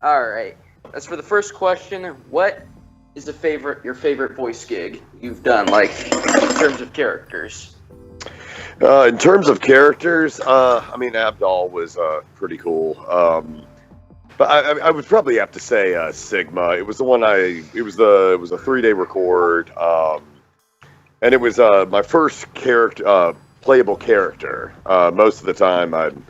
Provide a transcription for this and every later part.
All right. As for the first question, what is your favorite voice gig you've done, like in terms of characters? In terms of characters, I mean, Abdal was pretty cool. But I would probably have to say Sigma. It was the one it was a 3-day record, and it was my first playable character. Most of the time, I'm,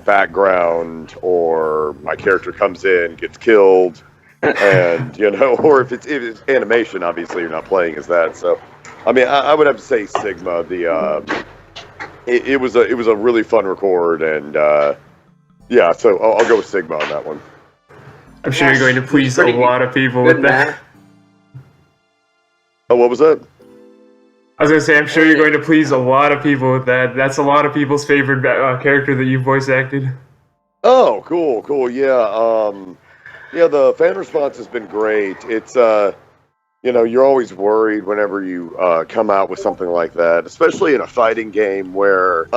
background, or my character comes in, gets killed, and or if it's animation, obviously you're not playing as that. So, I mean, I would have to say Sigma. It was a really fun record, and yeah, so I'll go with Sigma on that one. I'm sure you're going to please a lot of people with that. Oh, what was that? I was going to say, I'm sure you're going to please a lot of people with that. That's a lot of people's favorite character that you voice acted. Oh, cool, yeah. Yeah, the fan response has been great. It's, you're always worried whenever you come out with something like that, especially in a fighting game where,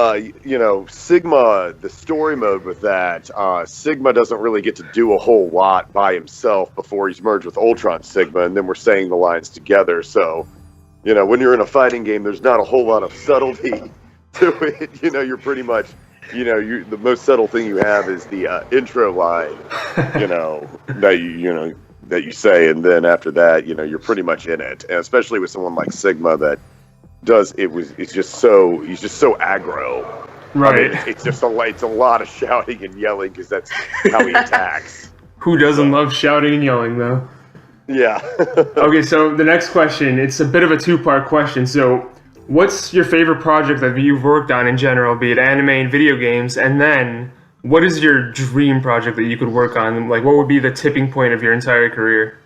Sigma, the story mode with that, Sigma doesn't really get to do a whole lot by himself before he's merged with Ultron Sigma, and then we're saying the lines together, so... when you're in a fighting game, there's not a whole lot of subtlety to it. You're pretty much, the most subtle thing you have is the intro line, that you say, and then after that, you're pretty much in it. And especially with someone like Sigma that he's just so aggro. Right. I mean, it's a lot of shouting and yelling because that's how he attacks. Who doesn't love shouting and yelling, though? Yeah. Okay, so the next question, it's a bit of a two-part question. So, what's your favorite project that you've worked on in general, be it anime and video games? And then, what is your dream project that you could work on? Like, what would be the tipping point of your entire career?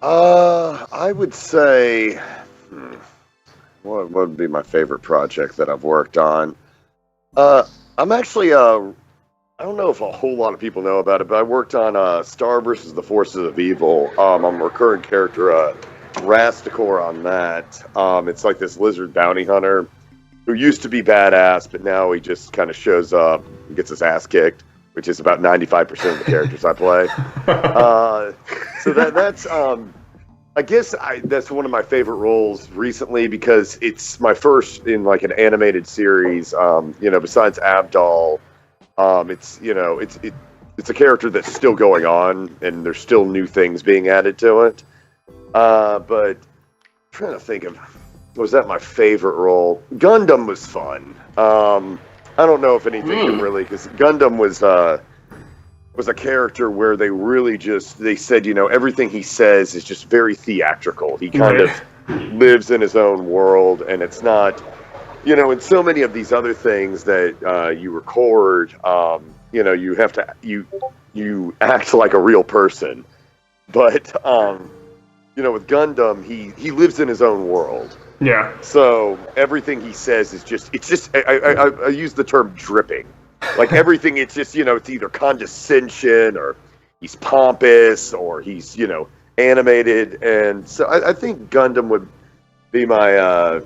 I would say, what would be my favorite project that I've worked on? I'm actually, I don't know if a whole lot of people know about it, but I worked on Star vs. the Forces of Evil. I'm a recurring character, Rastakor on that. It's like this lizard bounty hunter who used to be badass, but now he just kind of shows up and gets his ass kicked, which is about 95% of the characters I play. So that's, I guess that's one of my favorite roles recently because it's my first in like an animated series, besides Abdal. It's a character that's still going on, and there's still new things being added to it. But I'm trying to think of, was that my favorite role? Gundam was fun. I don't know if anything can really, because Gundam was a character where they said, everything he says is just very theatrical. He kind of lives in his own world, and it's not... in so many of these other things that you record, you have to you act like a real person, but with Gundam, he lives in his own world. Yeah. So everything he says is I use the term dripping, like everything. It's just it's either condescension or he's pompous or he's animated, and so I think Gundam would be my.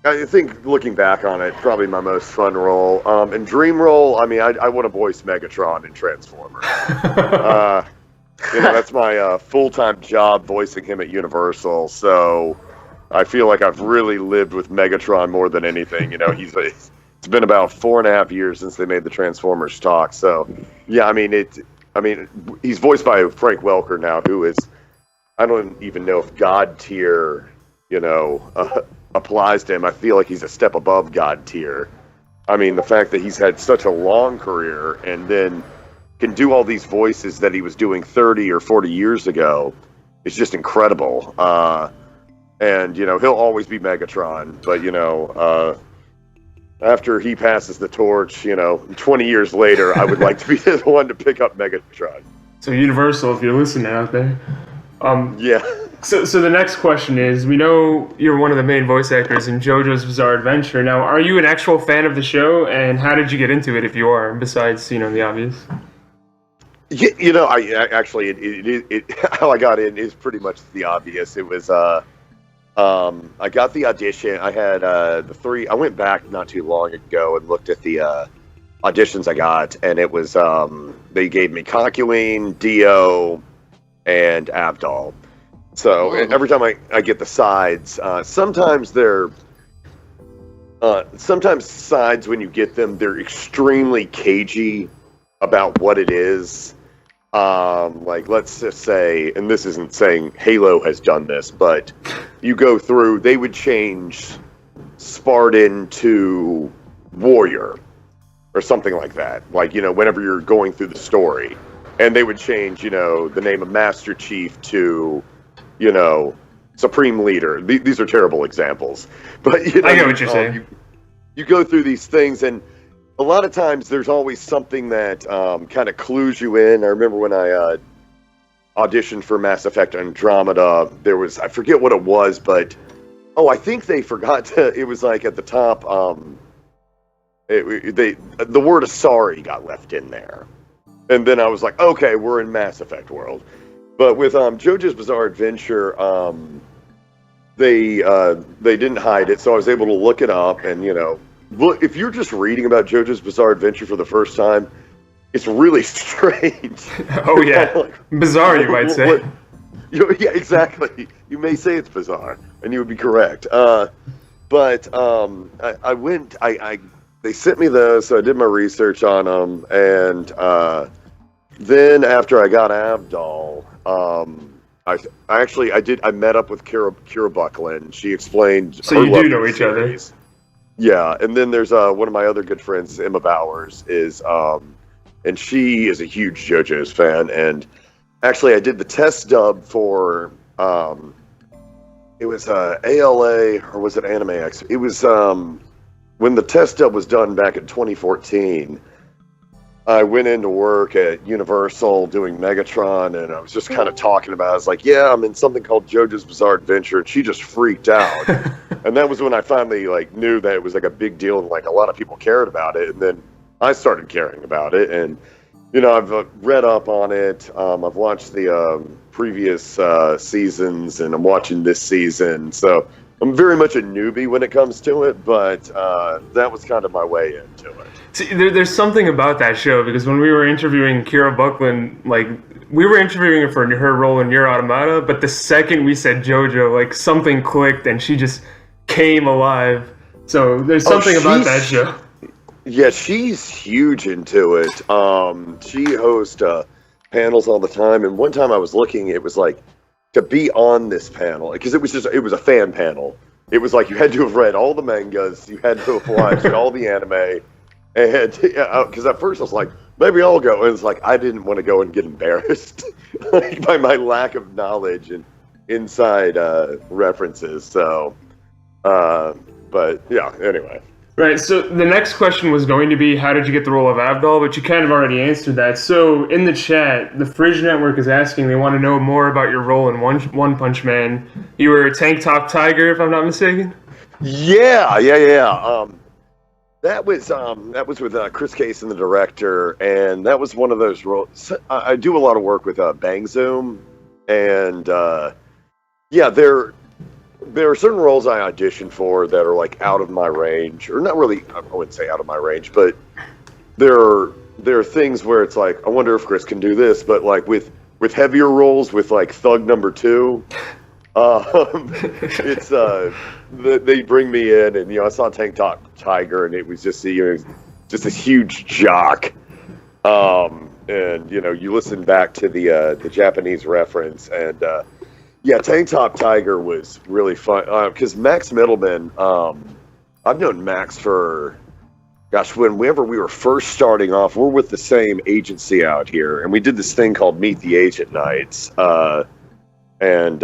I think looking back on it, probably my most fun role. And dream role, I mean, I want to voice Megatron in Transformers. That's my full-time job voicing him at Universal. So I feel like I've really lived with Megatron more than anything. It's been about 4.5 years since they made the Transformers talk. So yeah, I mean, he's voiced by Frank Welker now, who is, I don't even know if God tier, applies to him. I feel like he's a step above God tier. I mean, the fact that he's had such a long career and then can do all these voices that he was doing 30 or 40 years ago is just incredible. And, he'll always be Megatron, but, after he passes the torch, 20 years later, I would like to be the one to pick up Megatron. So Universal, if you're listening out there. Yeah. So the next question is, we know you're one of the main voice actors in JoJo's Bizarre Adventure. Now, are you an actual fan of the show, and how did you get into it if you are, besides, the obvious? I actually, how I got in is pretty much the obvious. It was, I got the audition. I had I went back not too long ago and looked at the auditions I got, and it was they gave me Concubine, Dio, and Abdal. So every time I get the sides, sometimes they're sometimes sides when you get them, they're extremely cagey about what it is. Like, let's just say, and this isn't saying Halo has done this, but you go through, they would change Spartan to Warrior or something like that. Like, whenever you're going through the story, and they would change, the name of Master Chief to, Supreme Leader. These are terrible examples, but I know what you're saying. You go through these things, and a lot of times there's always something that kind of clues you in. I remember when I auditioned for Mass Effect Andromeda, there was, I forget what it was, but I think they forgot to. It was like at the top. The word "sorry" got left in there, and then I was like, okay, we're in Mass Effect world. But with JoJo's Bizarre Adventure, they didn't hide it, so I was able to look it up, and look, if you're just reading about JoJo's Bizarre Adventure for the first time, it's really strange. Oh yeah, like, bizarre, you might say. Yeah, exactly. You may say it's bizarre, and you would be correct. But I went. They sent me those, so I did my research on them, and then after I got Abdal, I met up with Kira Buckland. She explained. So you do know each other. Yeah, and then there's one of my other good friends, Emma Bowers, and she is a huge JoJo's fan. And actually, I did the test dub for it was ALA, or was it Anime X? It was when the test dub was done back in 2014. I went into work at Universal doing Megatron, and I was just kind of talking about it. I was like, yeah, I'm in something called JoJo's Bizarre Adventure, and she just freaked out. And that was when I finally knew that it was a big deal, and a lot of people cared about it. And then I started caring about it, and I've read up on it. I've watched the previous seasons, and I'm watching this season. So I'm very much a newbie when it comes to it, but that was kind of my way into it. See, there's something about that show, because when we were interviewing Kira Buckland, we were interviewing her for her role in Nier Automata, but the second we said JoJo, something clicked and she just came alive. So there's something about that show. Yeah, she's huge into it. She hosts panels all the time, and one time I was looking, it was to be on this panel, because it was a fan panel. It was you had to have read all the mangas, you had to have watched all the anime. And because at first I was like, maybe I'll go, and it's I didn't want to go and get embarrassed by my lack of knowledge and inside references. So, but yeah, anyway. Right, so the next question was going to be, how did you get the role of Abdal? But you kind of already answered that. So in the chat, the Fridge Network is asking, they want to know more about your role in One Punch Man. You were Tank Top Tiger, if I'm not mistaken? Yeah. That was with Chris Case and the director, and that was one of those roles. I do a lot of work with Bang Zoom, and there are certain roles I audition for that are out of my range, or not really. I wouldn't say out of my range, but there are things where it's I wonder if Chris can do this. But with heavier roles, with Thug Number 2. It's they bring me in, and I saw Tank Top Tiger, and it was just just this huge jock. And you listen back to the Japanese reference, and Tank Top Tiger was really fun because Max Middleman. I've known Max for whenever we were first starting off. We're with the same agency out here, and we did this thing called Meet the Agent Nights. And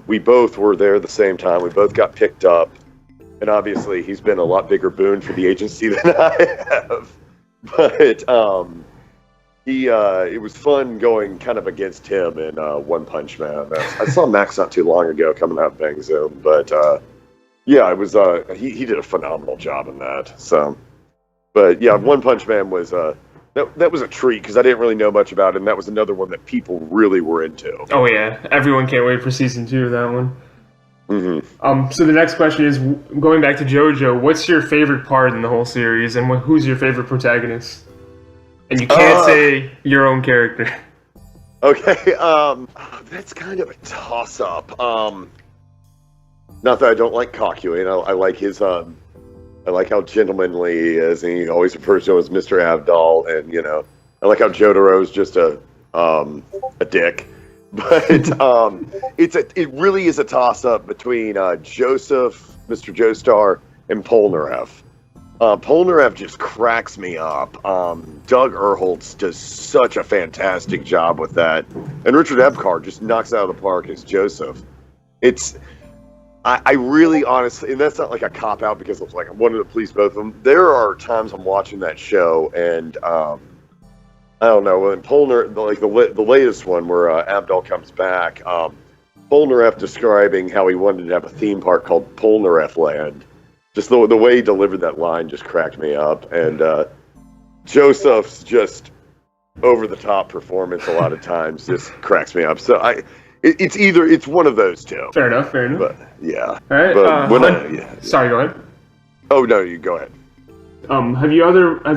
we both were there at the same time. We both got picked up. And obviously, he's been a lot bigger boon for the agency than I have. But it was fun going kind of against him in One Punch Man. I saw Max not too long ago coming out of Bang Zoom. But it was he did a phenomenal job in that. So, but yeah, One Punch Man was that was a treat because I didn't really know much about it, and that was another one that people really were into. Oh yeah, everyone can't wait for season 2 of that one. Mm-hmm. So the next question is, going back to JoJo, what's your favorite part in the whole series, and who's your favorite protagonist? And you can't say your own character. Okay, that's kind of a toss-up. Not that I don't like Kakyoin. I like his, I like how gentlemanly he is, and he always refers to him as Mr. Abdal, and, you know, I like how Jotaro's just a dick. But, it really is a toss-up between, Joseph, Mr. Joestar, and Polnareff. Polnareff just cracks me up. Doug Erholtz does such a fantastic job with that. And Richard Epcar just knocks it out of the park as Joseph. I really honestly, and that's not like a cop-out because it's like I wanted to please both of them. There are times I'm watching that show and, I don't know, when Polnareff, like the latest one where Abdal comes back, Polnareff describing how he wanted to have a theme park called Polnareff Land. Just the way he delivered that line just cracked me up, and Joseph's just over-the-top performance a lot of times just cracks me up. So it's one of those two. Fair enough. But yeah. All right. But Sorry, go ahead. Oh no, you go ahead. Have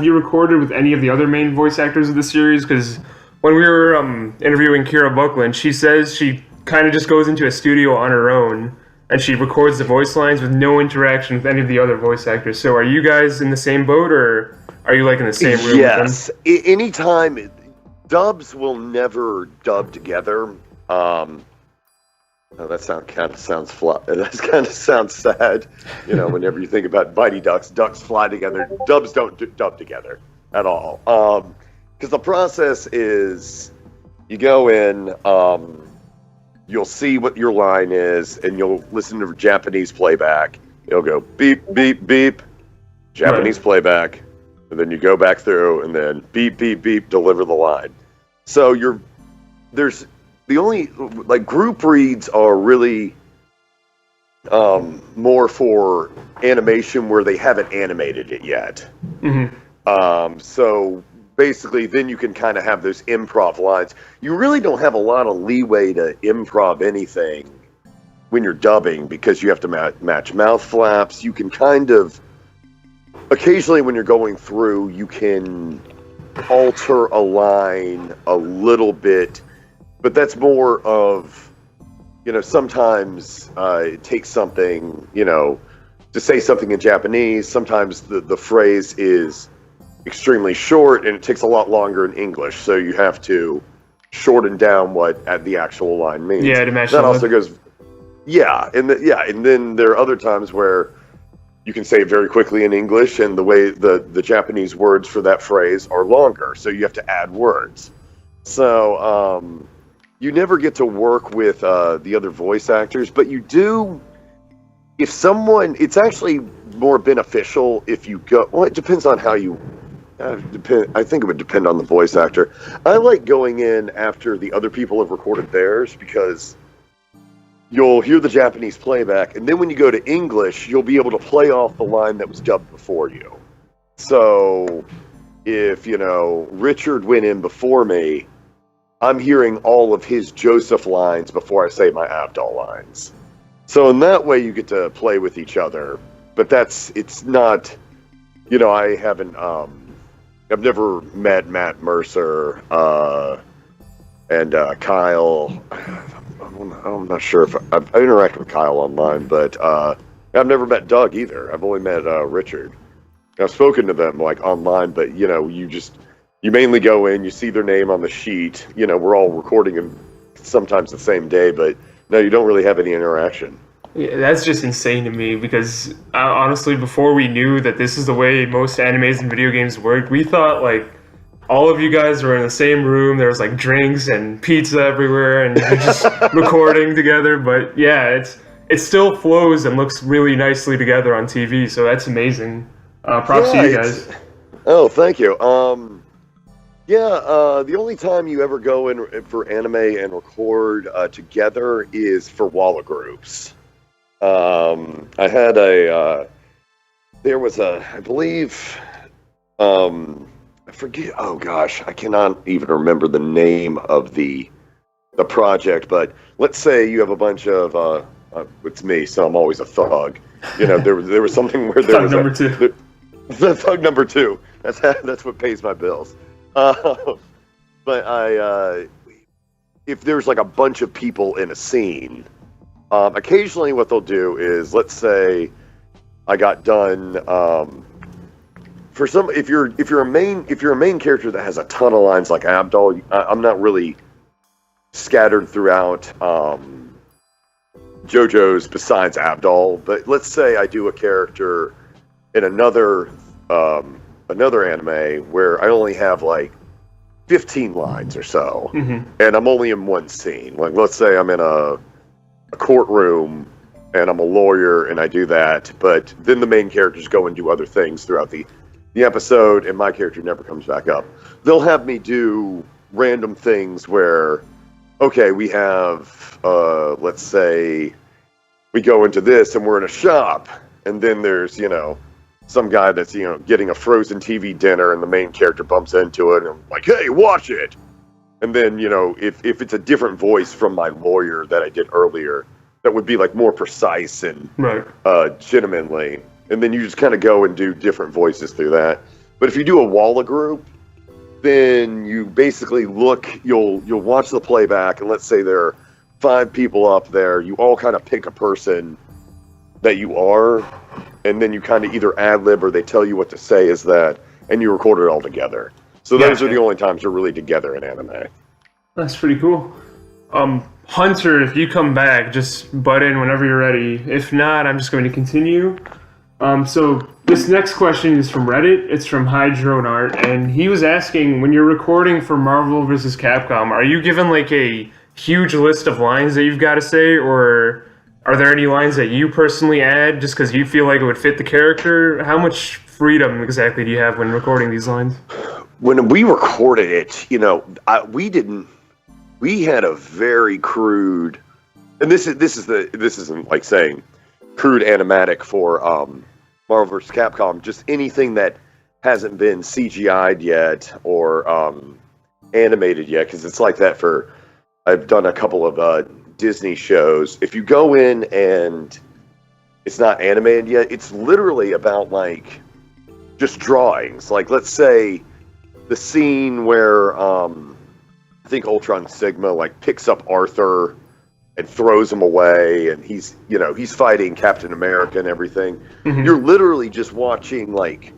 you recorded with any of the other main voice actors of the series? Because when we were interviewing Kira Buckland, she says she kind of just goes into a studio on her own. And she records the voice lines with no interaction with any of the other voice actors. So are you guys in the same boat, or are you like in the same room Yes. with them? Anytime, dubs will never dub together. Oh, that kind of sounds sad. You know, whenever you think about Mighty Ducks, ducks fly together. Dubs don't dub together at all. Because the process is, you go in, you'll see what your line is, and you'll listen to Japanese playback. It'll go beep, beep, beep, Japanese playback, and then you go back through, and then beep, beep, beep, deliver the line. So there's the only, like, group reads are really more for animation where they haven't animated it yet. Mm-hmm. So basically, then you can kind of have those improv lines. You really don't have a lot of leeway to improv anything when you're dubbing because you have to match mouth flaps. You can kind of, occasionally when you're going through, you can alter a line a little bit, but that's more of, you know, sometimes it takes something, you know, to say something in Japanese. Sometimes the phrase is extremely short and it takes a lot longer in English, so you have to shorten down what the actual line means. Yeah, to match that also goes. Yeah, and then there are other times where you can say it very quickly in English, and the way the Japanese words for that phrase are longer, so you have to add words. So you never get to work with the other voice actors, but you do. If someone, it's actually more beneficial if you go. Well, it depends on how you. I think it would depend on the voice actor. I like going in after the other people have recorded theirs because you'll hear the Japanese playback, and then when you go to English, you'll be able to play off the line that was dubbed before you. So if, you know, Richard went in before me, I'm hearing all of his Joseph lines before I say my Abdal lines. So in that way, you get to play with each other. But it's not, you know, I haven't, I've never met Matt Mercer and Kyle. I'm not sure if I've interacted with Kyle online, but I've never met Doug either. I've only met Richard. I've spoken to them like online, but you know, you mainly go in, you see their name on the sheet. You know, we're all recording them sometimes the same day, but no, you don't really have any interaction. Yeah, that's just insane to me because honestly, before we knew that this is the way most animes and video games worked, we thought like all of you guys were in the same room. There was like drinks and pizza everywhere, and you're just recording together. But yeah, it still flows and looks really nicely together on TV. So that's amazing. Props to you guys. Oh, thank you. The only time you ever go in for anime and record together is for Walla groups. I had there was I believe, I forget, oh gosh, I cannot even remember the name of the project, but let's say you have a bunch of, it's me, so I'm always a thug. You know, there was something where there was number two. The thug number two. That's what pays my bills. Uh, but if there's like a bunch of people in a scene, occasionally what they'll do is, let's say I got done for some. If you're a main character that has a ton of lines like Abdul, I'm not really scattered throughout JoJo's besides Abdul. But let's say I do a character in another anime where I only have like 15 lines or so, and I'm only in one scene. Like, let's say I'm in a courtroom and I'm a lawyer and I do that, but then the main characters go and do other things throughout the episode, and my character never comes back up. They'll have me do random things where, okay, we have, let's say, we go into this and we're in a shop, and then there's, some guy that's, getting a frozen TV dinner, and the main character bumps into it, and I'm like, hey, watch it! And then, if it's a different voice from my lawyer that I did earlier, that would be, like, more precise and gentlemanly. And then you just kind of go and do different voices through that. But if you do a Walla group, then you basically you'll watch the playback, and let's say there are 5 people up there. You all kind of pick a person that you are, and then you kind of either ad-lib or they tell you what to say as that, and you record it all together. So those are the only times you're really together in anime. That's pretty cool. Hunter, if you come back, just butt in whenever you're ready. If not, I'm just going to continue. So this next question is from Reddit. It's from Hydronart, and he was asking, when you're recording for Marvel vs. Capcom, are you given like a huge list of lines that you've got to say, or are there any lines that you personally add just because you feel like it would fit the character? How much freedom exactly do you have when recording these lines? When we recorded it, we had a very crude, and this isn't like saying crude animatic for Marvel vs. Capcom, just anything that hasn't been CGI'd yet or animated yet, because it's like that for, I've done a couple of Disney shows. If you go in and it's not animated yet, it's literally about like just drawings. Like, let's say the scene where I think Ultron Sigma like picks up Arthur and throws him away, and he's fighting Captain America and everything. You're literally just watching like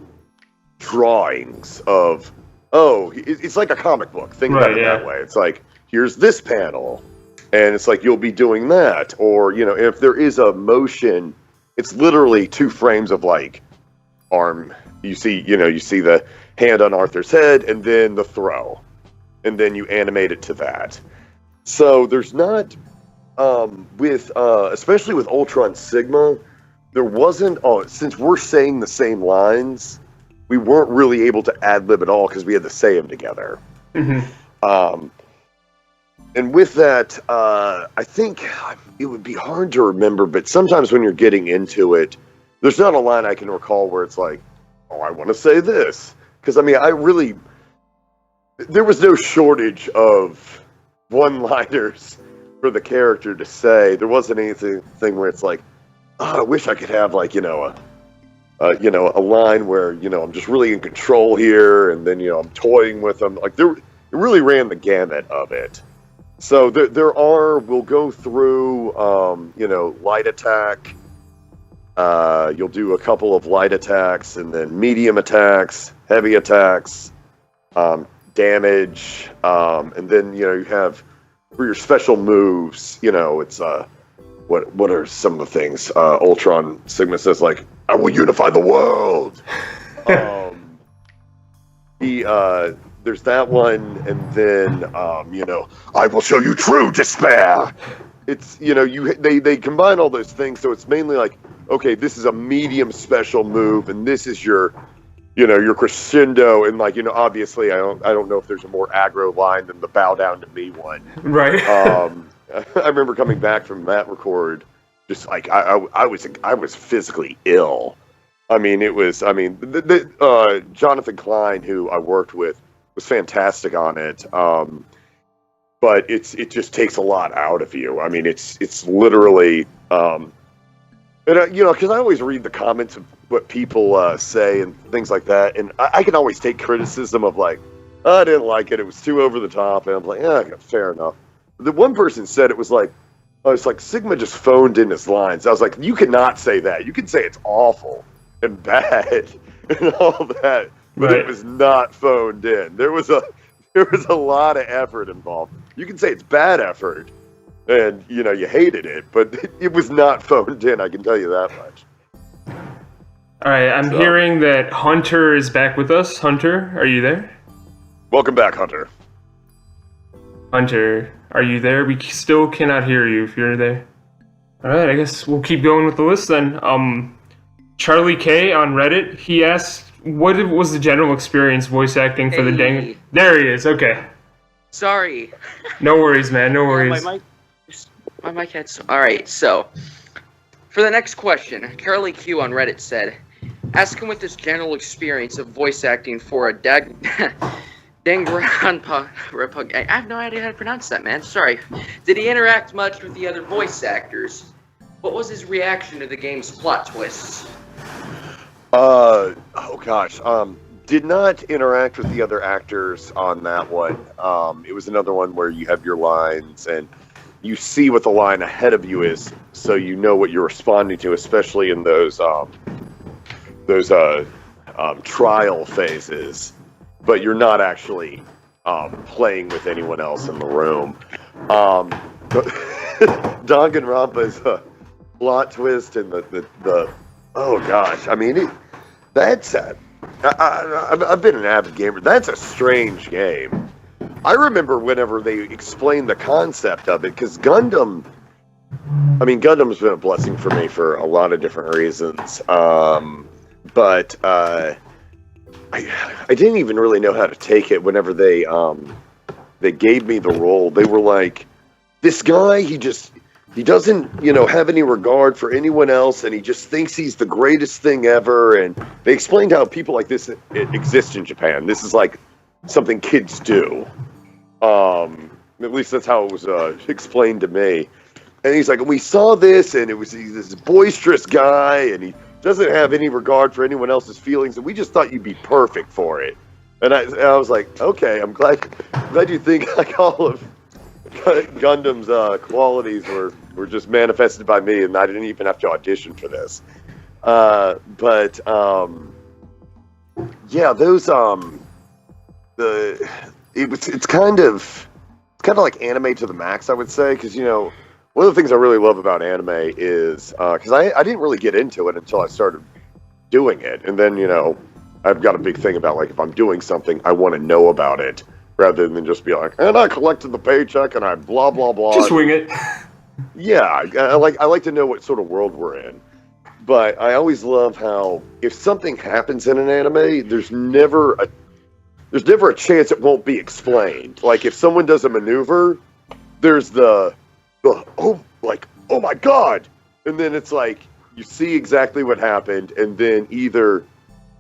drawings of, it's like a comic book. Think about it that way. It's like, here's this panel, and it's like you'll be doing that, or if there is a motion, it's literally 2 frames of like arm. You see the hand on Arthur's head, and then the throw, and then you animate it to that. So there's not. Especially with Ultron Sigma, there wasn't, since we're saying the same lines, we weren't really able to ad-lib at all because we had to say them together. And with that, I think it would be hard to remember, but sometimes when you're getting into it, there's not a line I can recall where it's like, I want to say this. Because, there was no shortage of one-liners for the character to say. There wasn't anything where it's like, I wish I could have like a line where I'm just really in control here, and then I'm toying with them. Like it really ran the gamut of it. So we'll go through light attack. You'll do a couple of light attacks, and then medium attacks, heavy attacks, damage, and then you have. For your special moves, it's what are some of the things? Ultron Sigma says like, "I will unify the world." There's that one, and then I will show you true despair. It's they combine all those things, so it's mainly like, okay, this is a medium special move, and this is your your crescendo, and like obviously I don't know if there's a more aggro line than the bow down to me one. Right. I remember coming back from that record, just like I was physically ill. Jonathan Klein, who I worked with, was fantastic on it. But it just takes a lot out of you. It's literally. Because I always read the comments of what people say and things like that, and I can always take criticism of like, I didn't like it. It was too over the top. And I'm like, yeah, fair enough. The one person said it was like, Sigma just phoned in his lines. I was like, you cannot say that. You can say it's awful and bad and all that, but Right. It was not phoned in. There was a lot of effort involved. You can say it's bad effort, and you hated it, but it was not phoned in. I can tell you that much. All right, I'm hearing that Hunter is back with us. Hunter, are you there? Welcome back, Hunter. Hunter, are you there? We still cannot hear you if you're there. All right, I guess we'll keep going with the list then. Charlie K on Reddit, he asked, what was the general experience voice acting for the Danganronpa? There he is, okay. Sorry. No worries, man, no worries. My mic had... Alright, so... For the next question, Charlie Q on Reddit said, ask him what his general experience of voice acting for a Danganronpa... I have no idea how to pronounce that, man. Sorry. Did he interact much with the other voice actors? What was his reaction to the game's plot twists? Did not interact with the other actors on that one. It was another one where you have your lines and you see what the line ahead of you is, so you know what you're responding to, especially in those trial phases. But you're not actually playing with anyone else in the room. Danganronpa's plot twist and the oh gosh, I mean that's I've been an avid gamer. That's a strange game. I remember whenever they explained the concept of it, because Gundam's been a blessing for me for a lot of different reasons. But I didn't even really know how to take it whenever they gave me the role. They were like, this guy, he doesn't, have any regard for anyone else, and he just thinks he's the greatest thing ever. And they explained how people like this exist in Japan. This is like something kids do. At least that's how it was explained to me. And he's like, we saw this, and he's this boisterous guy, and he doesn't have any regard for anyone else's feelings, and we just thought you'd be perfect for it. And I was like, okay, I'm glad you think like all of Gundam's qualities were just manifested by me, and I didn't even have to audition for this. It's kind of like anime to the max, I would say, because one of the things I really love about anime is because I didn't really get into it until I started doing it, and then I've got a big thing about like if I'm doing something, I want to know about it rather than just be like, and I collected the paycheck and I blah blah blah. Just wing it. Yeah, I like to know what sort of world we're in. But I always love how if something happens in an anime, there's never a chance it won't be explained. Like if someone does a maneuver, there's the oh my god, and then it's like you see exactly what happened, and then either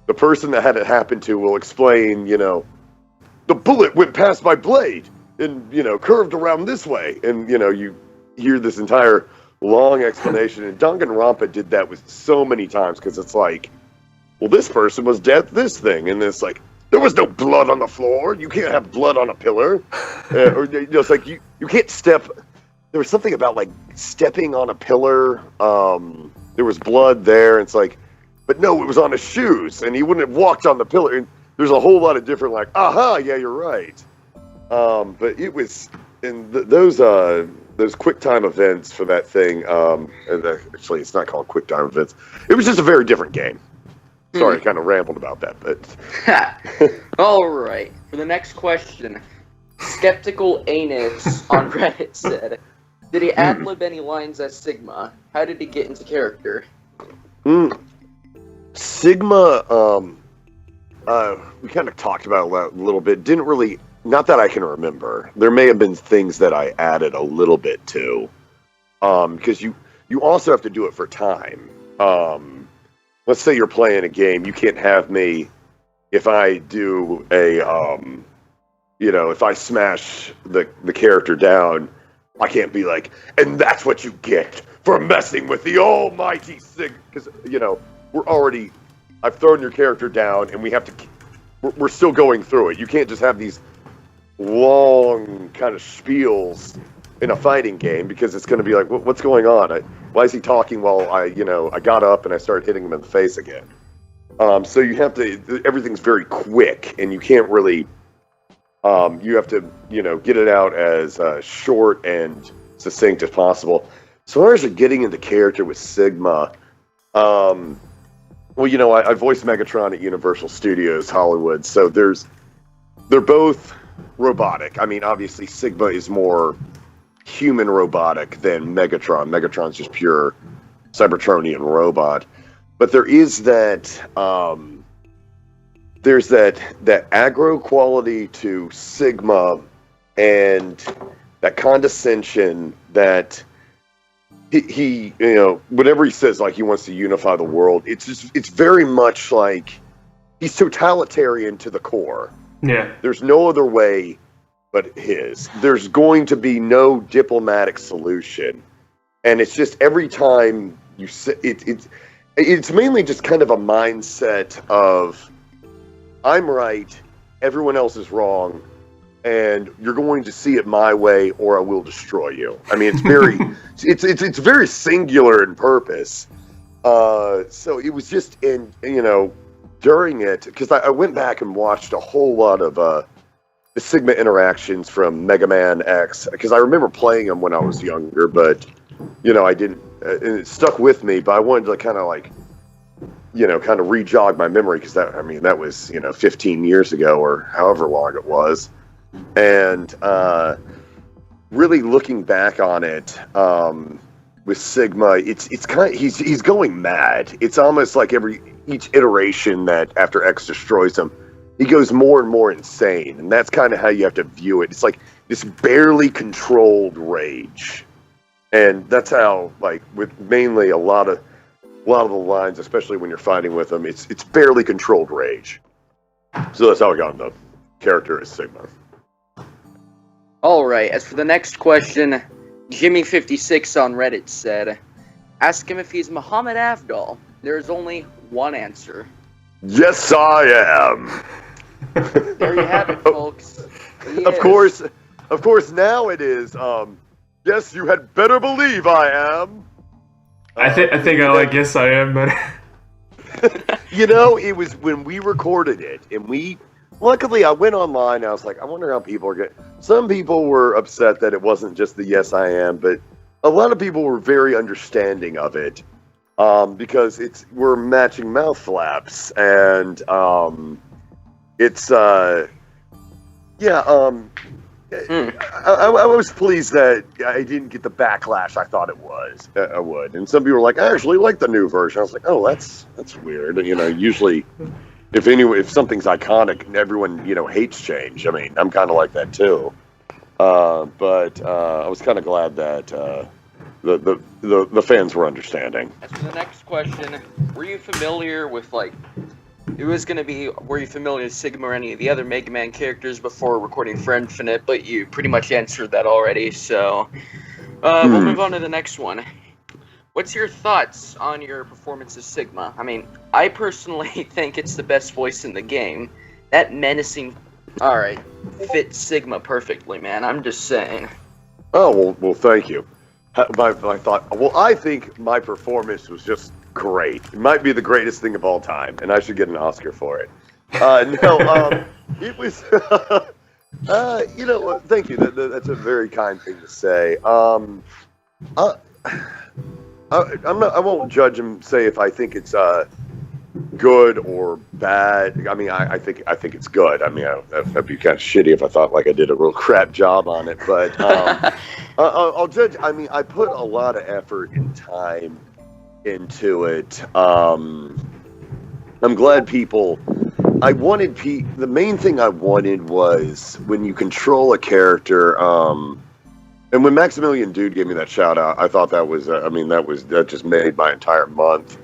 the person that had it happen to will explain, the bullet went past my blade and curved around this way, and you hear this entire long explanation. And Danganronpa did that with so many times because it's like, well, this person was dead this thing, and it's like there was no blood on the floor. You can't have blood on a pillar, or it's like you can't step. There was something about like stepping on a pillar. There was blood there. And it's like, but no, it was on his shoes, and he wouldn't have walked on the pillar. And there's a whole lot of different like, aha, yeah, you're right. But it was in those quick time events for that thing. And actually, it's not called quick time events. It was just a very different game. Sorry, I kind of rambled about that, but. All right. For the next question, Skeptical Anus on Reddit said, did he ad-lib any lines as Sigma? How did he get into character? Sigma, we kind of talked about it a little bit. Didn't really, not that I can remember. There may have been things that I added a little bit to. Because you also have to do it for time. Let's say you're playing a game. You can't have me, if I do a, if I smash the character down, I can't be like, and that's what you get for messing with the almighty Sig. Because, we're already, I've thrown your character down, and we have we're still going through it. You can't just have these long kind of spiels in a fighting game because it's going to be like, what's going on? Why is he talking while I got up and I started hitting him in the face again? So you have to, everything's very quick, and you can't really, you have to, get it out as short and succinct as possible. So as far as getting into character with Sigma, well, I voiced Megatron at Universal Studios Hollywood, so they're both robotic. I mean, obviously Sigma is more human robotic than Megatron. Megatron's just pure Cybertronian robot. But there is that there's that aggro quality to Sigma and that condescension that he whatever he says, like he wants to unify the world, it's very much like he's totalitarian to the core. Yeah. There's no other way but his. There's going to be no diplomatic solution. And it's just every time you say it's mainly just kind of a mindset of I'm right, everyone else is wrong, and you're going to see it my way or I will destroy you. I mean, it's very it's very singular in purpose. So it was just during it, because I went back and watched a whole lot of the Sigma interactions from Mega Man X, because I remember playing them when I was younger, but I didn't, and it stuck with me, but I wanted to kind of re-jog my memory, because that was 15 years ago or however long it was, and really looking back on it with Sigma, it's kind of, he's going mad. It's almost like each iteration that after X destroys him, he goes more and more insane, and that's kind of how you have to view it. It's like this barely controlled rage, and that's how, like, with mainly a lot of the lines, especially when you're fighting with him, it's barely controlled rage. So that's how I got into character as Sigma. All right. As for the next question, Jimmy56 on Reddit said, "Ask him if he's Muhammad Afdal. There is only one answer." Yes, I am. There you have it, folks. Of course. Now it is. Yes, you had better believe I am. I think I like yes I am better. It was when we recorded it, and luckily I went online and I was like, I wonder how people are getting. Some people were upset that it wasn't just the yes I am, but a lot of people were very understanding of it. Because we're matching mouth flaps, and I was pleased that I didn't get the backlash I thought I would. And some people were like, I actually like the new version. I was like, oh, that's weird. Usually if something's iconic, everyone hates change. I mean, I'm kind of like that too. But I was kind of glad that the fans were understanding. As for the next question, were you familiar with, were you familiar with Sigma or any of the other Mega Man characters before recording for Infinite? But you pretty much answered that already, so we'll move on to the next one. What's your thoughts on your performance as Sigma? I mean, I personally think it's the best voice in the game. That menacing, fits Sigma perfectly, man. I'm just saying. Oh, well, thank you. I thought, I think my performance was just great. It might be the greatest thing of all time, and I should get an Oscar for it. It was, thank you. That's a very kind thing to say. I won't judge him, say if I think it's good or bad. I mean, I think it's good. I mean, that'd be kind of shitty if I thought like I did a real crap job on it. But I'll judge. I mean, I put a lot of effort and time into it. I'm glad people. The main thing I wanted was when you control a character. And when Maximilian Dude gave me that shout out, I thought that was. That just made my entire month.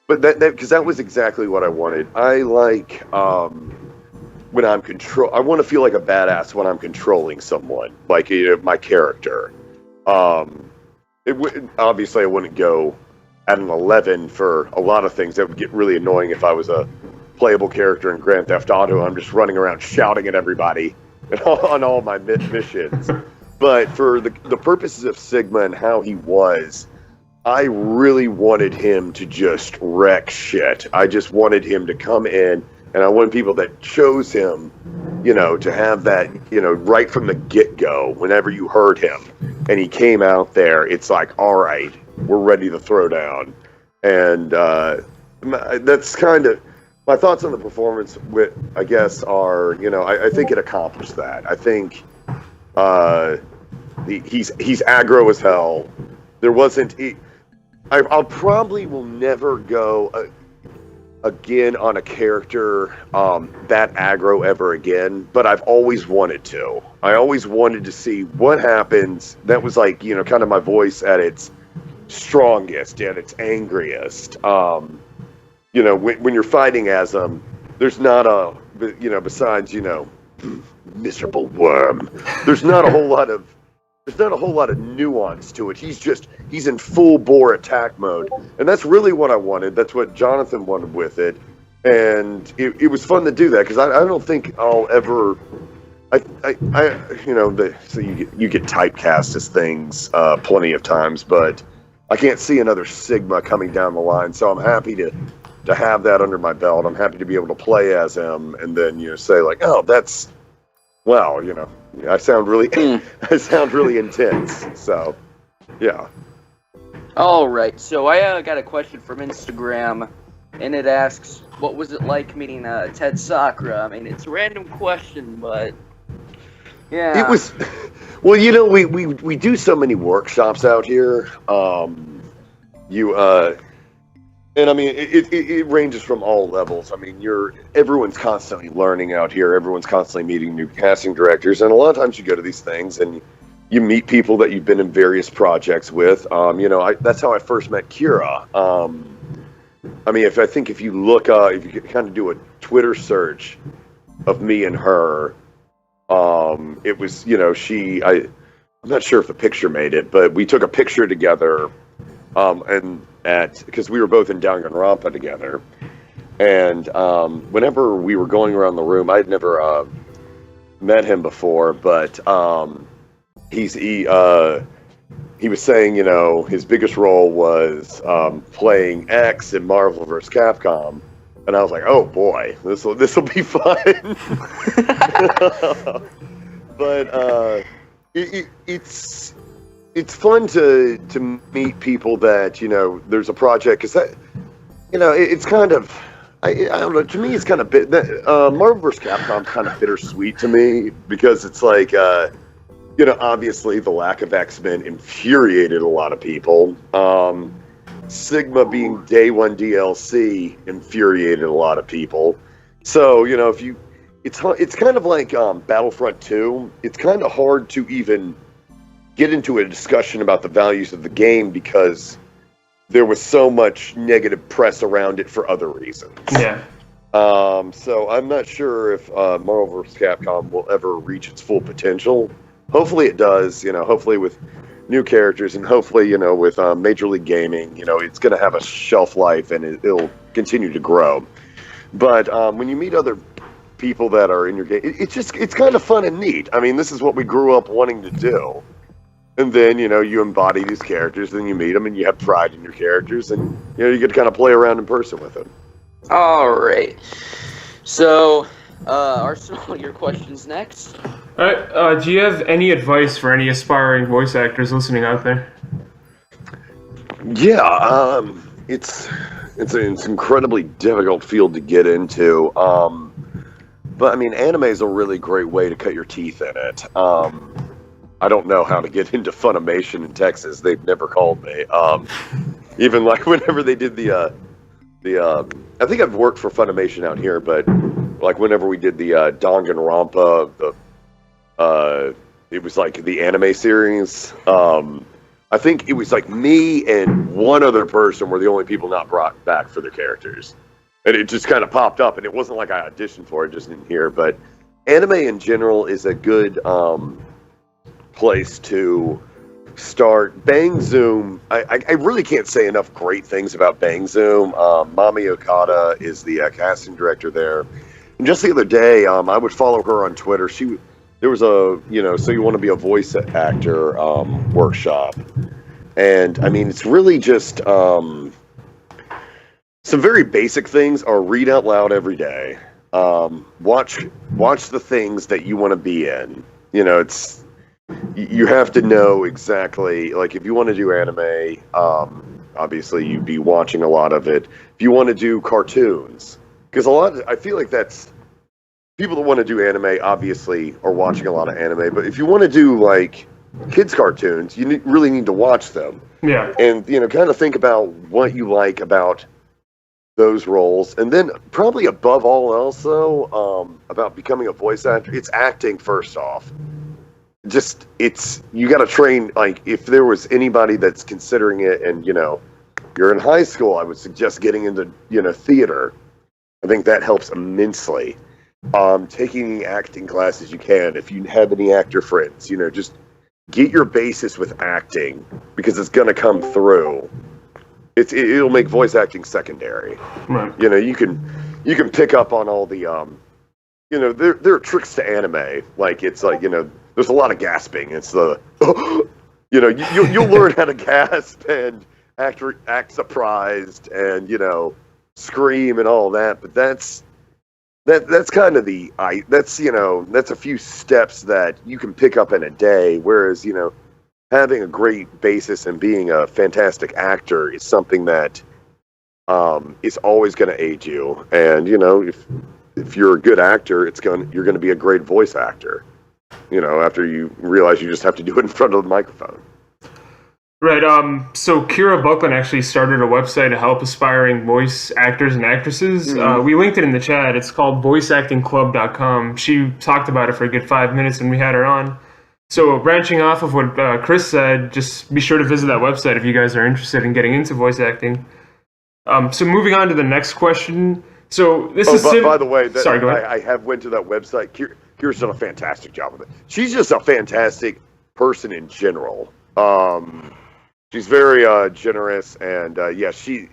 But because that was exactly what I wanted. I like when I'm I want to feel like a badass when I'm controlling someone, like my character. Obviously I wouldn't go at an 11 for a lot of things. That would get really annoying if I was a playable character in Grand Theft Auto. I'm just running around shouting at everybody on all my missions. But for the purposes of Sigma and how he was, I really wanted him to just wreck shit. I just wanted him to come in, and I wanted people that chose him, to have that, right from the get-go, whenever you heard him, and he came out there, it's like, all right, we're ready to throw down. And that's kind of, my thoughts on the performance, I guess, are, I think it accomplished that. I think he's aggro as hell. There wasn't... I'll probably will never go again on a character that aggro ever again, but I've always wanted to. I always wanted to see what happens. That was like, kind of my voice at its strongest, at its angriest. When you're fighting as him, there's not a, besides, miserable worm, there's not a whole lot of nuance to it. He's in full bore attack mode. And that's really what I wanted. That's what Jonathan wanted with it. And it was fun to do that, because I don't think I'll ever... so you get typecast as things plenty of times, but I can't see another Sigma coming down the line, so I'm happy to have that under my belt. I'm happy to be able to play as him, and then, say like, oh, that's... Well, I sound really intense. So, yeah. All right. So I got a question from Instagram, and it asks, "What was it like meeting Ted Sakura?" I mean, it's a random question, but yeah. It was. Well, we do so many workshops out here. And I mean, it ranges from all levels. I mean, everyone's constantly learning out here. Everyone's constantly meeting new casting directors, and a lot of times you go to these things and you meet people that you've been in various projects with. That's how I first met Kira. I mean, if you look, if you kind of do a Twitter search of me and her, it was, I'm not sure if the picture made it, but we took a picture together, because we were both in Danganronpa together, and whenever we were going around the room, I'd never met him before, but he was saying, his biggest role was playing X in Marvel vs. Capcom, and I was like, oh boy, this will be fun. But it's fun to meet people that, there's a project, because that, it's kind of, I don't know, to me it's kind of Marvel vs. Capcom's kind of bittersweet to me, because it's like, obviously the lack of X-Men infuriated a lot of people. Sigma being day one DLC infuriated a lot of people. So, it's kind of like Battlefront 2. It's kind of hard to even get into a discussion about the values of the game, because there was so much negative press around it for other reasons. Yeah. So I'm not sure if Marvel vs. Capcom will ever reach its full potential. Hopefully it does, hopefully with new characters, and hopefully, with Major League Gaming, it's going to have a shelf life, and it'll continue to grow. But when you meet other people that are in your game, it's kind of fun and neat. I mean, this is what we grew up wanting to do. And then, you embody these characters, then you meet them, and you have pride in your characters, and, you get to kind of play around in person with them. All right. So, Arsenal, your question's next. All right. Do you have any advice for any aspiring voice actors listening out there? Yeah, it's an incredibly difficult field to get into. But, I mean, anime is a really great way to cut your teeth in it. I don't know how to get into Funimation in Texas. They've never called me. Even like whenever they did the I think I've worked for Funimation out here, but like whenever we did the Danganronpa, it was like the anime series. I think it was like me and one other person were the only people not brought back for their characters. And it just kind of popped up, and it wasn't like I auditioned for it, just didn't hear. But anime in general is a good place to start. Bang Zoom, I really can't say enough great things about Bang Zoom. Mami Okada is the casting director there. And just the other day, I would follow her on Twitter. There was a, so you want to be a voice actor workshop. And, I mean, it's really just some very basic things are read out loud every day. Watch the things that you want to be in. You have to know exactly, like, if you want to do anime, obviously you'd be watching a lot of it. If you want to do cartoons, because I feel like that's, people that want to do anime obviously are watching a lot of anime, but if you want to do, like, kids cartoons, you really need to watch them. Yeah. And, kind of think about what you like about those roles. And then probably above all else, though, about becoming a voice actor, it's acting first off. You got to train, like, if there was anybody that's considering it and, you're in high school, I would suggest getting into, theater. I think that helps immensely. Taking any acting classes you can, if you have any actor friends, just get your basis with acting, because it's going to come through. It'll make voice acting secondary. Right. You can pick up on all the, there are tricks to anime. Like, it's like, there's a lot of gasping. It's the, you'll learn how to gasp and act surprised and, scream and all that. But that's kind of that's a few steps that you can pick up in a day. Whereas, having a great basis and being a fantastic actor is something that is always going to aid you. And, if you're a good actor, you're going to be a great voice actor. After you realize you just have to do it in front of the microphone. Right. So Kira Buckland actually started a website to help aspiring voice actors and actresses. Mm-hmm. We linked it in the chat. It's called voiceactingclub.com. She talked about it for a good 5 minutes when we had her on. So branching off of what Chris said, just be sure to visit that website if you guys are interested in getting into voice acting. So moving on to the next question. So this is by the way, sorry, go ahead. I have went to that website. Kira's done a fantastic job of it. She's just a fantastic person in general. She's very generous, and the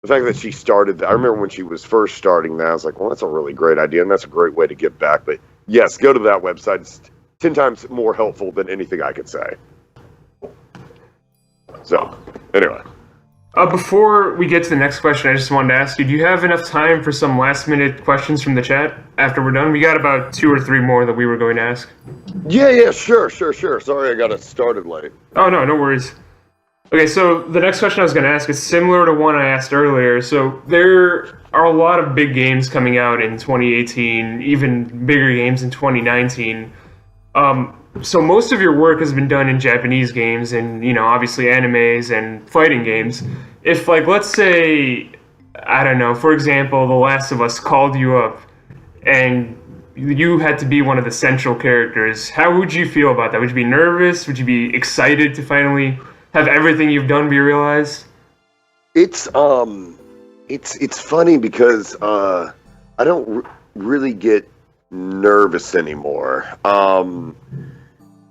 fact that she started, I remember when she was first starting that, I was like, well, that's a really great idea, and that's a great way to give back. But yes, go to that website. It's 10 times more helpful than anything I could say. So, anyway. Before we get to the next question, I just wanted to ask you, do you have enough time for some last-minute questions from the chat after we're done? We got about 2 or 3 more that we were going to ask. Yeah, sure. Sorry I got it started late. Oh, no worries. Okay, so the next question I was going to ask is similar to one I asked earlier. So there are a lot of big games coming out in 2018, even bigger games in 2019. So most of your work has been done in Japanese games and, obviously animes and fighting games. If, like, let's say, I don't know, for example, The Last of Us called you up and you had to be one of the central characters, how would you feel about that? Would you be nervous? Would you be excited to finally have everything you've done be realized? It's funny because I don't really get nervous anymore.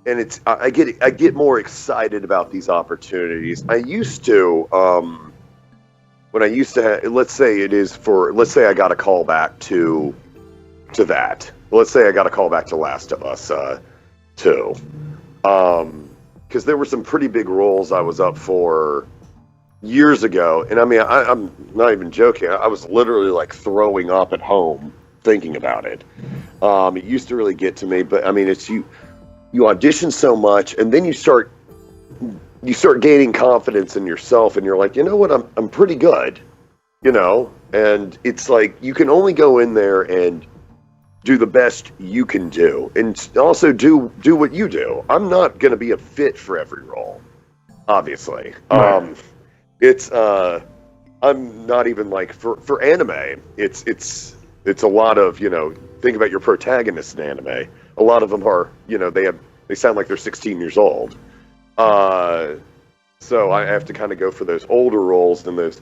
And I get more excited about these opportunities. I used to when I used to have, let's say I got a call back to that. Let's say I got a call back to Last of Us 2. Because there were some pretty big roles I was up for years ago, and I mean, I'm not even joking. I was literally like throwing up at home thinking about it. It used to really get to me, but I mean, it's you audition so much, and then you start gaining confidence in yourself, and you're like, you know what, I'm pretty good, and it's like you can only go in there and do the best you can do, and also do what you do. I'm not going to be a fit for every role, obviously. Right. I'm not even like for anime. It's a lot of, think about your protagonists in anime. A lot of them are, they sound like they're 16 years old. So I have to kind of go for those older roles than those.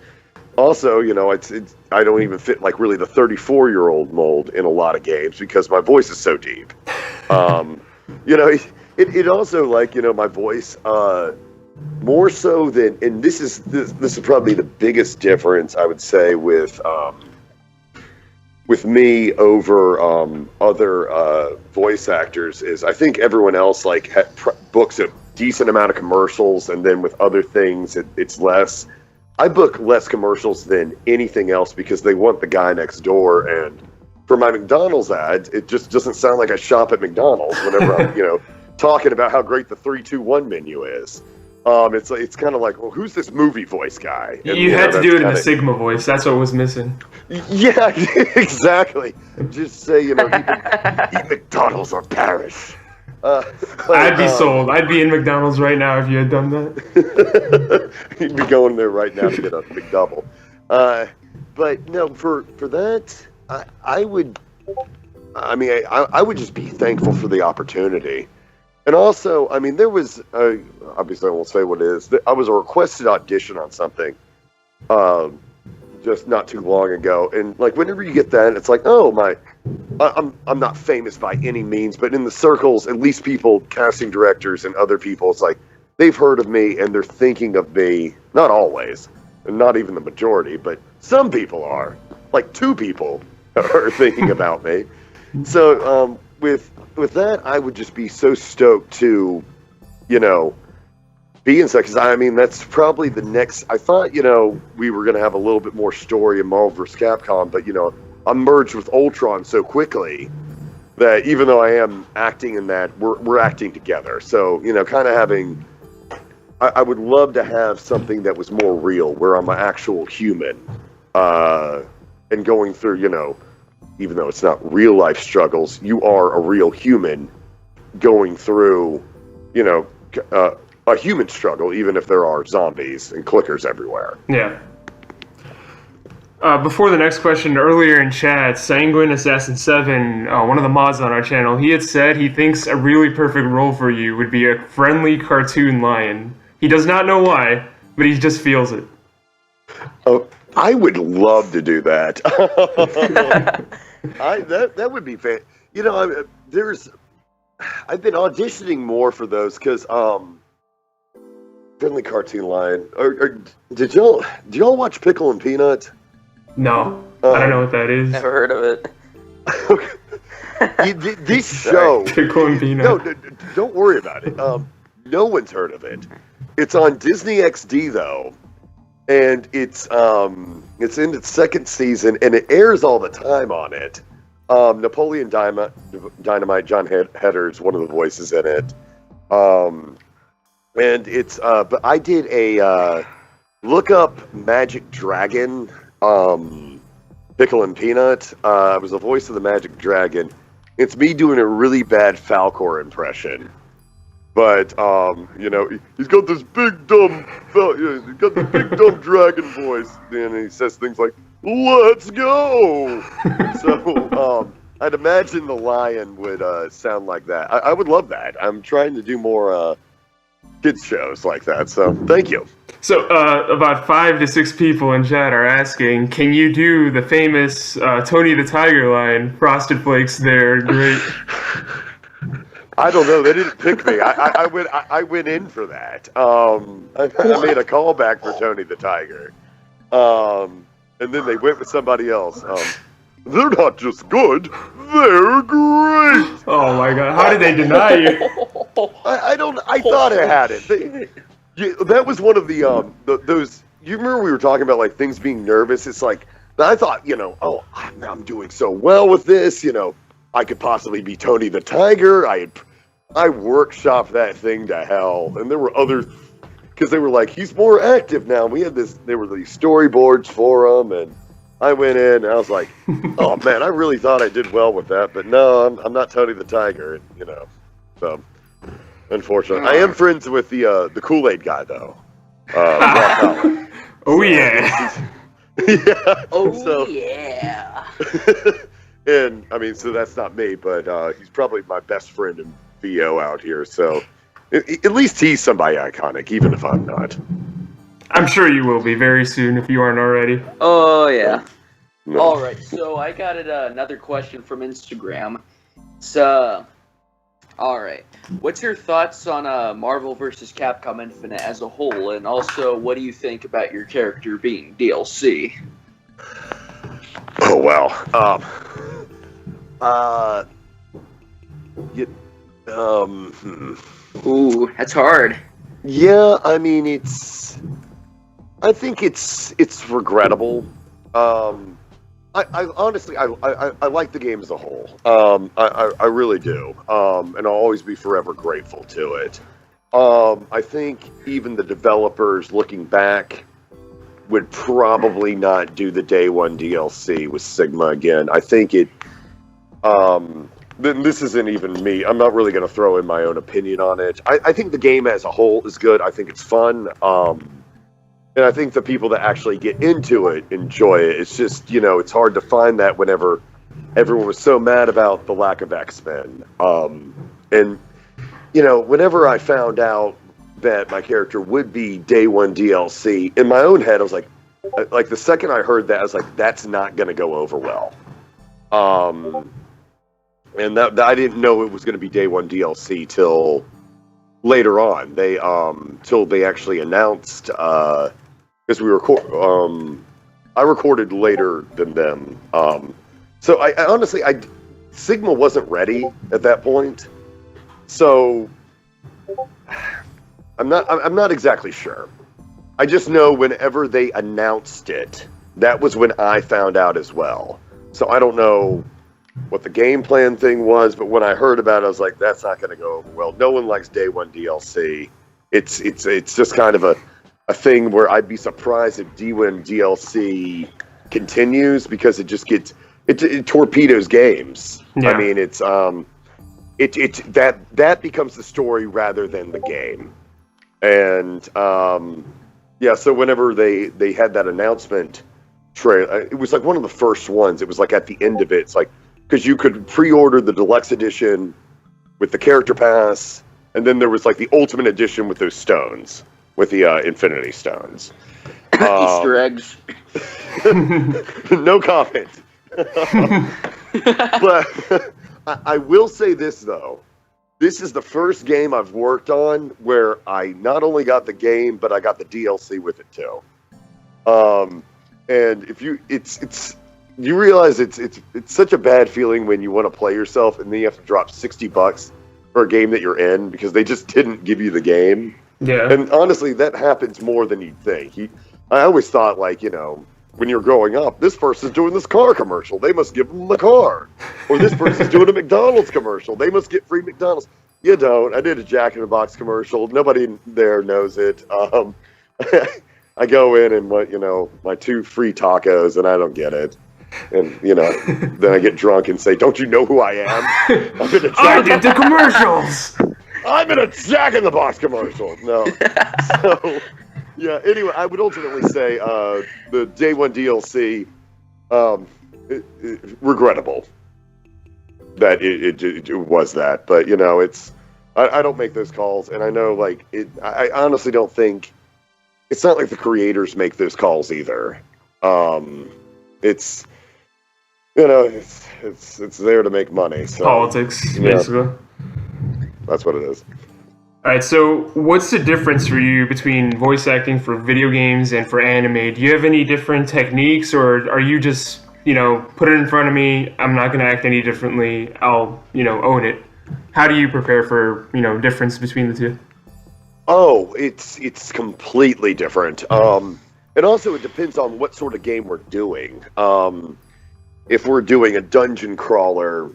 Also, I don't even fit like really the 34-year-old mold in a lot of games because my voice is so deep. It also like, my voice, more so than, and this is probably the biggest difference I would say with me over other voice actors is I think everyone else like books a decent amount of commercials, and then with other things it's less. I book less commercials than anything else because they want the guy next door, and for my McDonald's ads, it just doesn't sound like I shop at McDonald's whenever I'm talking about how great the 3-2-1 menu is. It's kind of like, well, who's this movie voice guy? And, you had to do it in a Sigma voice. That's what was missing. Yeah, exactly. Just say, eat McDonald's or perish. I'd be sold. I'd be in McDonald's right now if you had done that. You'd be going there right now to get a McDouble. But no, for that, I would just be thankful for the opportunity. And also, I mean, there was, obviously I won't say what it is, I was a requested audition on something just not too long ago. And, like, whenever you get that, it's like, oh, I'm not famous by any means, but in the circles, at least people, casting directors and other people, it's like, they've heard of me and they're thinking of me, not always, and not even the majority, but some people are. Like, 2 people are thinking about me. So, with that, I would just be so stoked to, be inside. Because, I mean, that's probably the next... I thought, we were going to have a little bit more story in Marvel vs. Capcom, but, I merged with Ultron so quickly that even though I am acting in that, we're acting together. So, kind of having... I would love to have something that was more real, where I'm an actual human, and going through, even though it's not real life struggles, you are a real human going through, a human struggle, even if there are zombies and clickers everywhere. Yeah. Before the next question, earlier in chat, Sanguine Assassin 7, one of the mods on our channel, he had said he thinks a really perfect role for you would be a friendly cartoon lion. He does not know why, but he just feels it. Oh, I would love to do that. That would be fan. I've been auditioning more for those because friendly cartoon lion. Do y'all watch Pickle and Peanut? No, I don't know what that is. Never heard of it. This show. Pickle and Peanut. No, don't worry about it. No one's heard of it. It's on Disney XD though. And it's in its 2nd season, and it airs all the time on it. Napoleon Dynamite, John Hedder's one of the voices in it. And it's but I did a look up Magic Dragon, Pickle and Peanut. I was the voice of the Magic Dragon. It's me doing a really bad Falcor impression. But, he's got this big dumb dragon voice, and he says things like, "Let's go!" So, I'd imagine the lion would sound like that. I would love that. I'm trying to do more kids shows like that, so thank you. So, about 5 to 6 people in chat are asking, can you do the famous Tony the Tiger line, Frosted Flakes, they're great? I don't know. They didn't pick me. I went in for that. I made a callback for Tony the Tiger. And then they went with somebody else. They're not just good, they're great! Oh my god, how did they deny you? I thought I had it. That was one of those... You remember we were talking about, like, things being nervous? It's like, I thought, I'm doing so well with this, I could possibly be Tony the Tiger. I workshopped that thing to hell, and there were other, because they were like, he's more active now. We had there were these storyboards for him, and I went in, and I was like, oh man, I really thought I did well with that, but no, I'm not Tony the Tiger, so unfortunately. I am friends with the Kool-Aid guy though. Oh yeah. Yeah. Oh yeah. And I mean, so that's not me, but he's probably my best friend in VO out here. So at least he's somebody iconic, even if I'm not. I'm sure you will be very soon if you aren't already. Oh yeah. No. All right. So I got another question from Instagram. It's All right. What's your thoughts on Marvel vs. Capcom Infinite as a whole, and also what do you think about your character being DLC? Oh well. You, Ooh, that's hard. Yeah, I mean I think it's regrettable. I honestly I like the game as a whole. I really do. And I'll always be forever grateful to it. I think even the developers looking back would probably not do the day one DLC with Sigma again. I think it this isn't even me. I'm not really going to throw in my own opinion on it. I think the game as a whole is good. I think it's fun. And I think the people that actually get into it enjoy it. It's just, it's hard to find that whenever everyone was so mad about the lack of X-Men. And, whenever I found out that my character would be day one DLC, in my own head, I was like the second I heard that, I was like, that's not going to go over well. And that I didn't know it was going to be day one DLC till later on. Till they actually announced, because I recorded later than them. So I honestly, Sigma wasn't ready at that point. So I'm not exactly sure. I just know whenever they announced it, that was when I found out as well. So I don't know what the game plan thing was, but when I heard about it, I was like, that's not going to go over well. No one likes day one DLC. It's just kind of a thing where I'd be surprised if D1 DLC continues, because it just gets it torpedoes games. Yeah. I mean, it's that becomes the story rather than the game. And yeah, so whenever they had that announcement trailer, it was like one of the first ones. It was like at the end of it, it's like, because you could pre-order the deluxe edition with the character pass, and then there was like the ultimate edition with those stones, with the Infinity Stones. Easter eggs. No comment. But I will say this, though. This is the first game I've worked on where I not only got the game, but I got the DLC with it too. And if you realize it's such a bad feeling when you want to play yourself and then you have to drop $60 for a game that you're in because they just didn't give you the game. Yeah. And honestly, that happens more than you'd think. I always thought, like, when you're growing up, this person's doing this car commercial, they must give them the car. Or this person's doing a McDonald's commercial, they must get free McDonald's. You don't. I did a Jack in the Box commercial. Nobody there knows it. I go in and my 2 free tacos, and I don't get it. And then I get drunk and say, "Don't you know who I am? I did the commercials. I'm in a Jack in the Box commercial." No. So yeah. Anyway, I would ultimately say the day one DLC, regrettable that it was that, but it's I don't make those calls, and I know I honestly don't think it's not like the creators make those calls either. It's it's there to make money. So, politics, basically. That's what it is. All right, so what's the difference for you between voice acting for video games and for anime? Do you have any different techniques, or are you just, put it in front of me, I'm not going to act any differently, I'll, own it? How do you prepare for, difference between the two? Oh, it's completely different. And also it depends on what sort of game we're doing. If we're doing a dungeon crawler,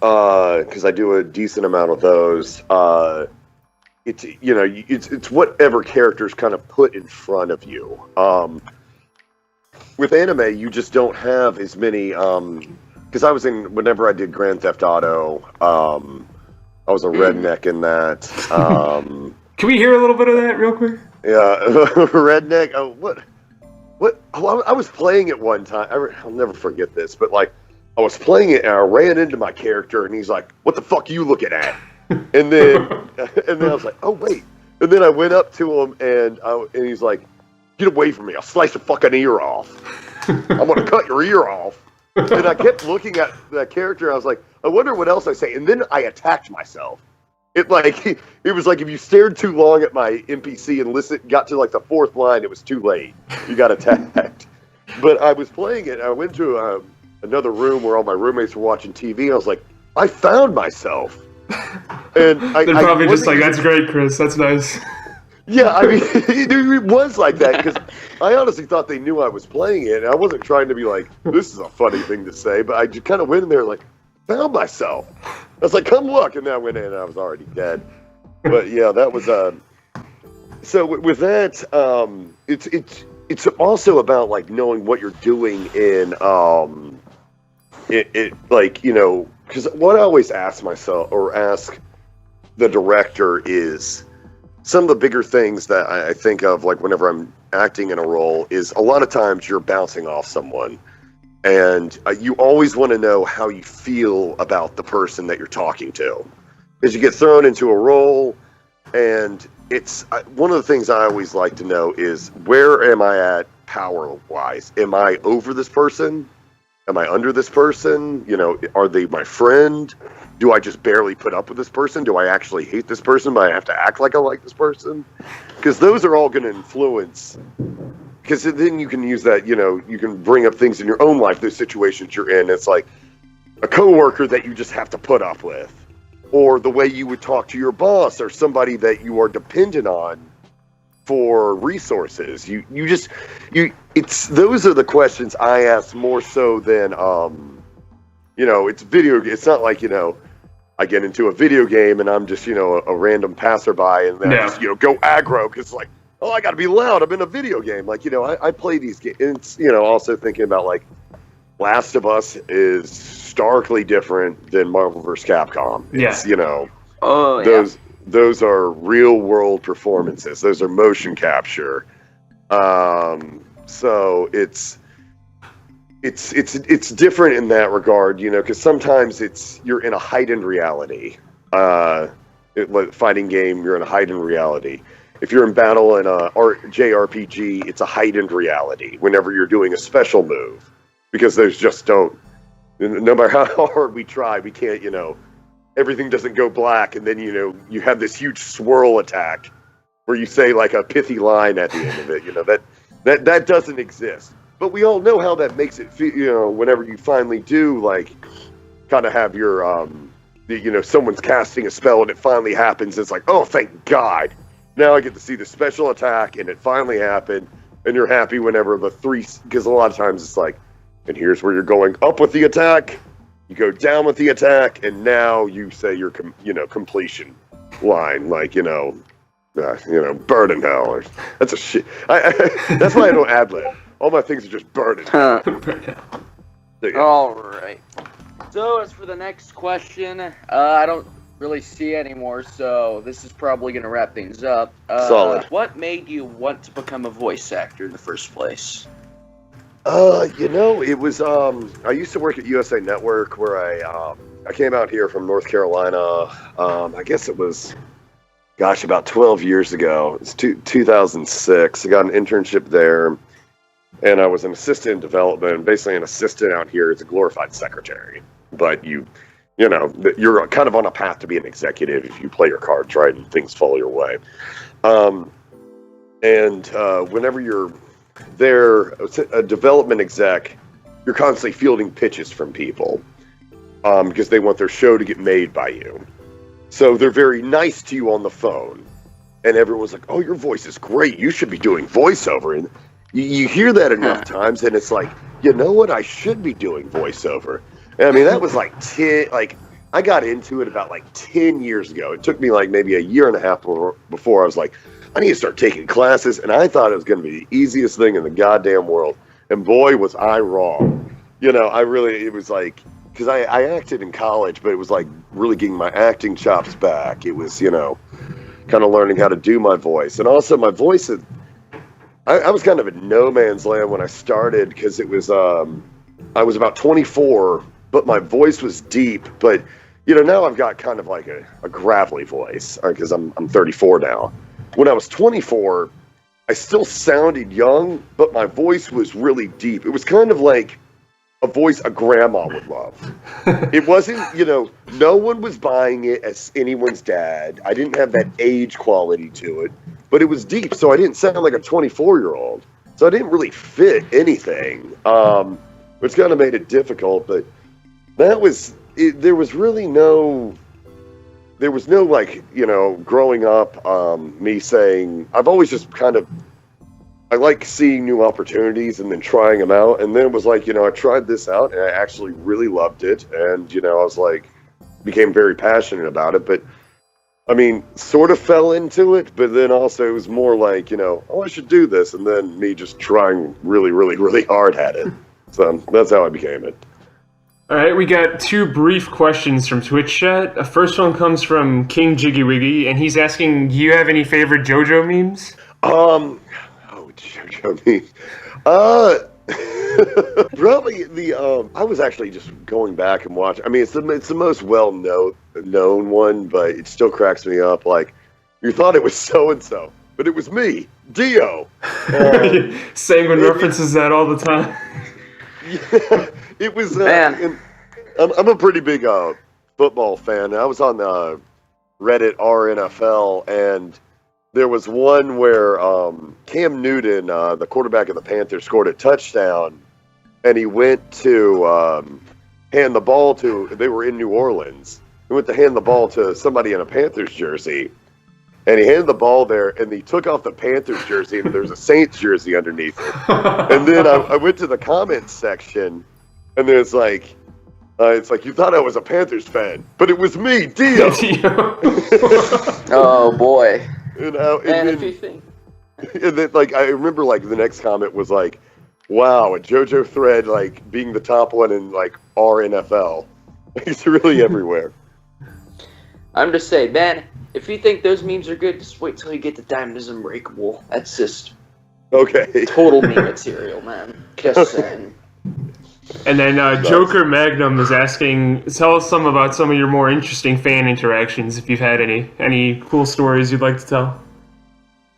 because I do a decent amount of those, it's whatever characters kind of put in front of you. With anime, you just don't have as many. Because whenever I did Grand Theft Auto, I was a redneck in that. Can we hear a little bit of that real quick? Yeah, redneck. Oh, what? Oh, I was playing it one time. I'll never forget this, but I was playing it and I ran into my character and he's like, "What the fuck are you looking at?" And then I was like, "Oh wait." And then I went up to him and he's like, "Get away from me! I'll slice your fucking ear off. I'm gonna cut your ear off." And I kept looking at that character. I was like, I wonder what else I say. And then I attacked myself. It was like if you stared too long at my NPC and got to like the fourth line, it was too late. You got attacked. But I was playing it. And I went to another room where all my roommates were watching TV. I was like, I found myself. And they're probably just like, that's great, Chris. That's nice. Yeah, I mean, it was like that because I honestly thought they knew I was playing it. And I wasn't trying to be like, this is a funny thing to say, but I just kind of went in there like, found myself. I was like, come look. And then I went in and I was already dead. But yeah, that was, so with that, it's also about like knowing what you're doing in, like, you know, because what I always ask myself or ask the director is, some of the bigger things that I think of, like whenever I'm acting in a role, is a lot of times you're bouncing off someone, and you always want to know how you feel about the person that you're talking to, because you get thrown into a role, and it's one of the things I always like to know is, where am I at power-wise? Am I over this person? Am I under this person? You know, are they my friend? Do I just barely put up with this person? Do I actually hate this person, but I have to act like I like this person? Because those are all going to influence. Because then you can use that, you know, you can bring up things in your own life, those situations you're in. It's like a coworker that you just have to put up with. Or the way you would talk to your boss or somebody that you are dependent on for resources. Those are the questions I ask more so than, you know, it's not like, you know, I get into a video game and I'm just, you know, a random passerby and then I just, you know, go aggro because it's like, oh, I got to be loud. I'm in a video game. Like, you know, I play these games. It's, you know, also thinking about like Last of Us is starkly different than Marvel vs. Capcom. It's, you know, those are real world performances. Those are motion capture. So it's different in that regard, you know, because sometimes you're in a heightened reality. Fighting game, you're in a heightened reality. If you're in battle in a JRPG, it's a heightened reality whenever you're doing a special move, because there's just no matter how hard we try, we can't, you know, everything doesn't go black, and then, you know, you have this huge swirl attack where you say like a pithy line at the end of it, you know, that doesn't exist. But we all know how that makes it feel, you know, whenever you finally do, like, kind of have your, you know, someone's casting a spell and it finally happens. It's like, oh, thank God. Now I get to see the special attack and it finally happened. And you're happy whenever because a lot of times it's like, and here's where you're going up with the attack. You go down with the attack. And now you say your, you know, completion line, like, you know, burn in hell. Or, that's a shit. That's why I don't ad-lib. All my things are just burning. All right. So as for the next question, I don't really see anymore, so this is probably going to wrap things up. Solid. What made you want to become a voice actor in the first place? You know, it was, I used to work at USA Network where I came out here from North Carolina. I guess it was, about 12 years ago. It's 2006. I got an internship there. And I was an assistant in development. Basically, an assistant out here is a glorified secretary. But you know, you're kind of on a path to be an executive if you play your cards right and things fall your way. Whenever you're there, a development exec, you're constantly fielding pitches from people because they want their show to get made by you. So they're very nice to you on the phone. And everyone's like, oh, your voice is great. You should be doing voiceover. And you hear that enough times, and it's like, you know what? I should be doing voiceover. And I mean, that was like I got into it about like 10 years ago. It took me like maybe a year and a half before I was like, I need to start taking classes. And I thought it was going to be the easiest thing in the goddamn world. And boy, was I wrong. You know, it was like, because I acted in college, but it was like really getting my acting chops back. It was, you know, kind of learning how to do my voice. And also my voice I was kind of in no man's land when I started because it was, I was about 24, but my voice was deep. But, you know, now I've got kind of like a gravelly voice because I'm 34 now. When I was 24, I still sounded young, but my voice was really deep. It was kind of like a voice a grandma would love. It wasn't, no one was buying it as anyone's dad. I didn't have that age quality to it, but it was deep, so I didn't sound like a 24-year-old. So I didn't really fit anything, which kind of made it difficult, but that was, there was no, like, growing up, me saying, I've always just kind of, I like seeing new opportunities and then trying them out. And then it was like, I tried this out and I actually really loved it. And, I was like, became very passionate about it. But, I mean, sort of fell into it. But then also it was more like, I should do this. And then me just trying really, really, really hard at it. So that's how I became it. All right, we got 2 brief questions from Twitch chat. The first one comes from King Jiggy Wiggy, and he's asking, do you have any favorite JoJo memes? JoJo memes. Probably I was actually just going back and watching. I mean, it's the most known one, but it still cracks me up. Like, you thought it was so-and-so, but it was me, Dio. Sanguine references that all the time. Yeah, it was. Man. I'm a pretty big football fan. I was on Reddit RNFL, and there was one where Cam Newton, the quarterback of the Panthers, scored a touchdown, and he went to hand the ball to. They were in New Orleans. He went to hand the ball to somebody in a Panthers jersey, and he handed the ball there, and he took off the Panthers jersey, and there's a Saints jersey underneath it. And then I went to the comments section, and there's like, you thought I was a Panthers fan, but it was me, Dio. Oh boy. And then, like, I remember, like, the next comment was like, wow, a JoJo thread, like, being the top one in, like, RNFL. It's really everywhere. I'm just saying, man, if you think those memes are good, just wait till you get to Diamond is Unbreakable. That's just okay. Total meme material, man. Just saying. And then Joker Magnum is asking, tell us some about some of your more interesting fan interactions, if you've had any cool stories you'd like to tell.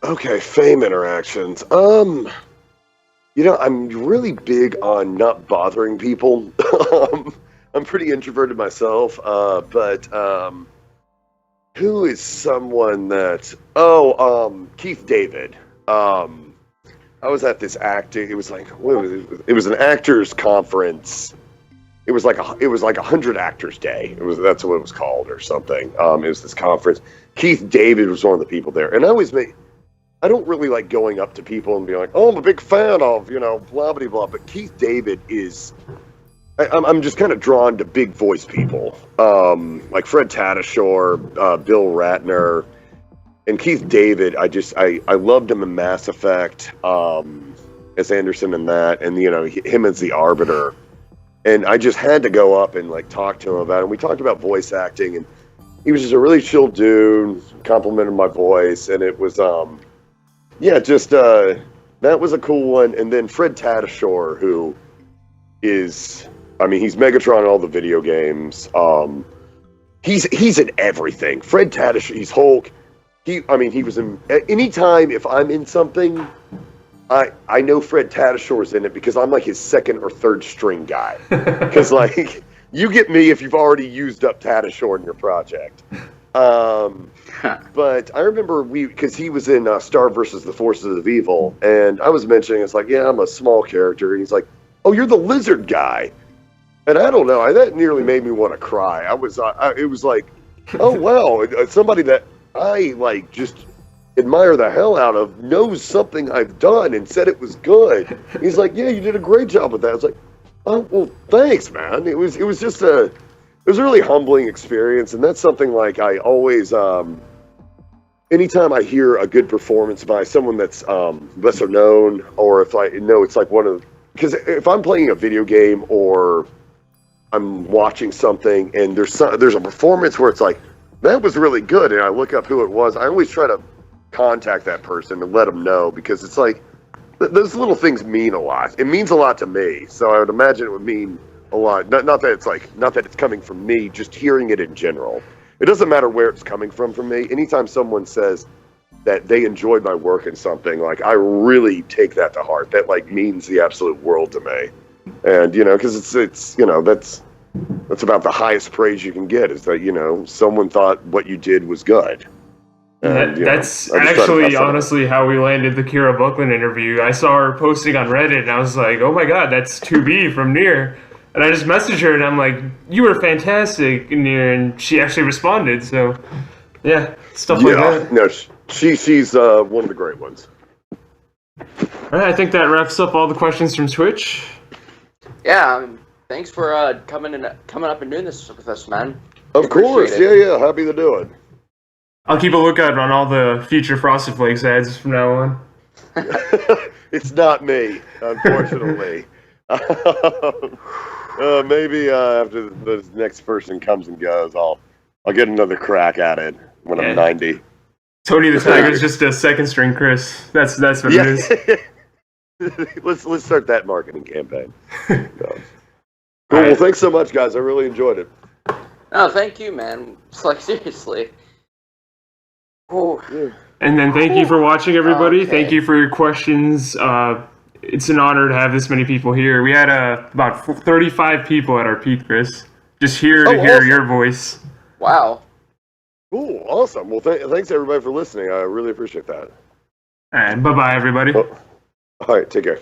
Okay, fame interactions. I'm really big on not bothering people. I'm pretty introverted myself, but who is someone that? Keith David. I was at this acting. It was like it was an actors conference. It was like 100 actors day. That's what it was called or something. It was this conference. Keith David was one of the people there, and I don't really like going up to people and being like, oh, I'm a big fan of blah blah blah. But Keith David is. I'm just kind of drawn to big voice people, like Fred Tatasciore, Bill Ratner. And Keith David, I loved him in Mass Effect, as Anderson in that, and him as the Arbiter, and I just had to go up and like talk to him about it. And we talked about voice acting, and he was just a really chill dude, complimented my voice, and it was that was a cool one. And then Fred Tatasciore, who is, he's Megatron in all the video games. He's in everything. Fred Tatasciore, he's Hulk. He was in. Anytime if I'm in something, I know Fred Tatasciore's in it because I'm like his second or third string guy. Because like you get me if you've already used up Tatasciore in your project. But I remember because he was in Star versus the Forces of Evil, and I was mentioning it's like, yeah, I'm a small character, and he's like, oh, you're the lizard guy, and I don't know, that nearly made me want to cry. It was like, oh wow, somebody that I like just admire the hell out of knows something I've done and said it was good. He's like, yeah, you did a great job with that. I was like, oh well, thanks, man. It was just a really humbling experience, and that's something like I always anytime I hear a good performance by someone that's lesser known, or if I know it's like because if I'm playing a video game or I'm watching something and there's a performance where it's like, that was really good, and I look up who it was, I always try to contact that person and let them know, because it's like, those little things mean a lot. It means a lot to me, so I would imagine it would mean a lot. Not that it's coming from me, just hearing it in general. It doesn't matter where it's coming from me. Anytime someone says that they enjoyed my work in something, like, I really take that to heart. That, like, means the absolute world to me. And because it's that's about the highest praise you can get, is that someone thought what you did was good. And, that's I just try to actually pass that on. honestly how we landed the Kira Buckland interview. I saw her posting on Reddit, and I was like, "Oh my god, that's 2B from Nier." And I just messaged her, and I'm like, "You were fantastic, Nier," and she actually responded. So, yeah, stuff like that. No, she's one of the great ones. All right, I think that wraps up all the questions from Twitch. Yeah, thanks for coming up and doing this with us, man. Of course, yeah, happy to do it. I'll keep a lookout on all the future Frosted Flakes ads from now on. It's not me, unfortunately. Maybe after the next person comes and goes, I'll get another crack at it when I'm 90. Tony the Tiger's just a second string Chris. That's what it is. Let's start that marketing campaign. Cool. Well, thanks so much, guys. I really enjoyed it. No, thank you, man. It's like, seriously. Oh. And then thank you for watching, everybody. Okay. Thank you for your questions. It's an honor to have this many people here. We had about 35 people at our peak, Chris. Just here to hear your voice. Wow. Cool, awesome. Well, thanks everybody for listening. I really appreciate that. And bye-bye, everybody. All right, take care.